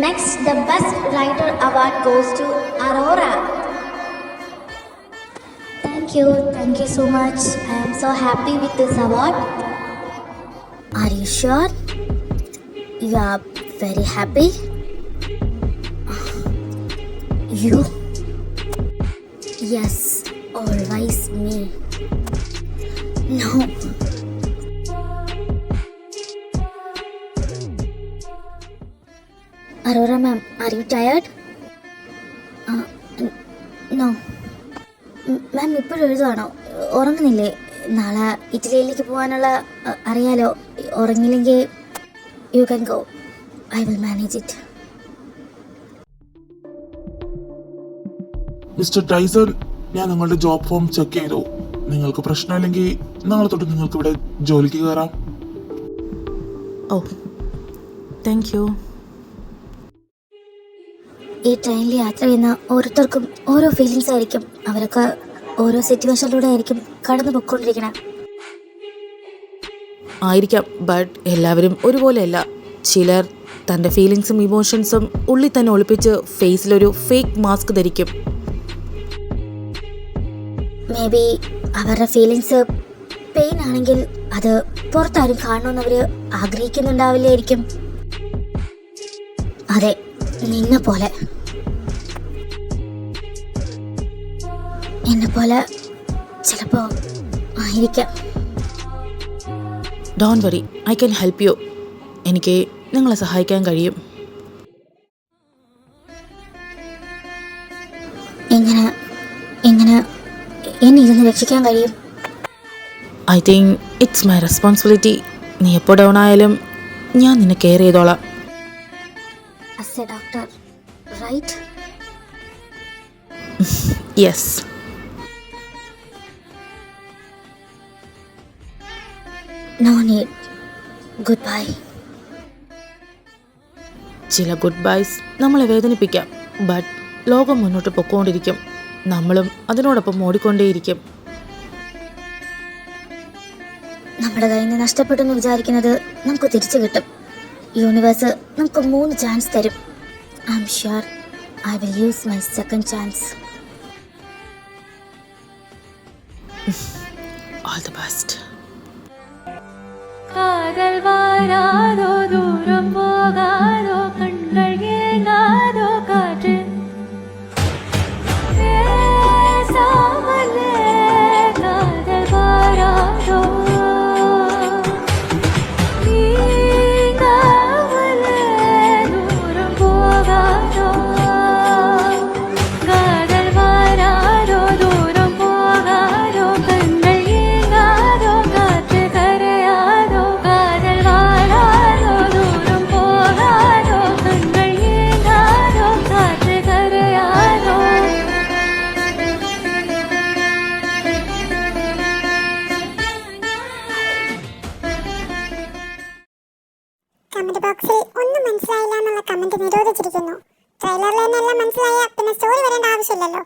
Next, the Best Writer Award goes to Aurora. Thank you so much. I am so happy with this award. Are you sure? You are very happy? You? Yes, always me. No. Aurora ma'am, are you tired? No. മാം ഇപ്പോഴും എഴുതുവാണോ? ഉറങ്ങുന്നില്ലേ? നാളെ ഇറ്റലിയിലേക്ക് പോകാനുള്ള അറിയാലോ. ഉറങ്ങില്ലെങ്കിൽ you can go. I will manage it. Mister Tyson, ഞാൻ നിങ്ങളുടെ job form check ചെയ്തു. നിങ്ങൾക്ക് പ്രശ്നമില്ലെങ്കിൽ നാളെ തൊട്ട് നിങ്ങൾക്ക് ഇവിടെ ജോലിക്ക് കയറാം. ഓ, താങ്ക് യു. ഈ ട്രെയിനിൽ യാത്ര ചെയ്യുന്ന ഓരോരുത്തർക്കും ഓരോ ഫീലിങ്സ് ആയിരിക്കും. അവരൊക്കെ ഓരോ സിറ്റുവേഷനിലൂടെ ആയിരിക്കും കടന്നു പൊയ്ക്കൊണ്ടിരിക്കണം. ആയിരിക്കാം, ബട്ട് എല്ലാവരും ഒരുപോലെയല്ല. ചിലർ തൻ്റെ ഫീലിങ്സും ഇമോഷൻസും ഉള്ളിൽ തന്നെ ഒളിപ്പിച്ച് ഫേസിലൊരു ഫേക്ക് മാസ്ക് ധരിക്കും. മേ ബി അവരുടെ ഫീലിങ്സ് പെയിൻ ആണെങ്കിൽ അത് പുറത്താരും കാണണമെന്ന് അവർ ആഗ്രഹിക്കുന്നുണ്ടാവില്ലായിരിക്കും. അതെ, നിന്നെ പോലെ, എന്നെ പോലെ ചിലപ്പോ ആയിരിക്കാം. Don't worry, I can help you. എനിക്ക് നിങ്ങളെ സഹായിക്കാൻ കഴിയും. എങ്ങനെ എന്നെ ഇരുന്ന് രക്ഷിക്കാൻ കഴിയും? I think it's my responsibility. നീ എപ്പോൾ ഡൗൺ ആയാലും ഞാൻ നിന്നെ കെയർ ചെയ്തോളാം. As a doctor, right? Yes. No need. Goodbye. ചില ഗുഡ് ബൈസ് നമ്മളെ വേദനിപ്പിക്കാം, ബട്ട് ലോകം മുന്നോട്ട് പൊക്കോണ്ടിരിക്കും. നമ്മളും അതിനോടൊപ്പം ഓടിക്കൊണ്ടേയിരിക്കും. നമ്മുടെ കയ്യിൽ നിന്ന് നഷ്ടപ്പെട്ടെന്ന് വിചാരിക്കുന്നത് നമുക്ക് തിരിച്ചു കിട്ടും. യൂണിവേഴ്സ് നമുക്ക് 3 ചാൻസ് തരും. I am sure I will use my second chance. All the best. കാതൽ വാരാതോ ദൂരം പോകാതോ കണ്ണുകൾ ഏങ്ങാതോ കാറ്റ് പേസാമലേ കാതൽ വാരാതോ നീങ്ങാമലേ ദൂരം പോകാതോ കാതൽ വാരാതോ ദൂരം പോകാതോ കണ്ണുകൾ ഏങ്ങാതോ കാറ്റ് കരയാതോ കാതൽ വാരാതോ ദൂരം പോകാതോ കണ്ണുകൾ ഏങ്ങാതോ കാറ്റ് കരയാതോ. കമന്റ് ബോക്സിൽ ഒന്നും മനസ്സിലായില്ല എന്നുള്ള കമന്റ് നിരോധിച്ചിരിക്കുന്നു. ട്രെയിലറിൽ നിന്നെല്ലാം മനസ്സിലായ പിന്നെ സ്റ്റോറി വരേണ്ട ആവശ്യമില്ലല്ലോ.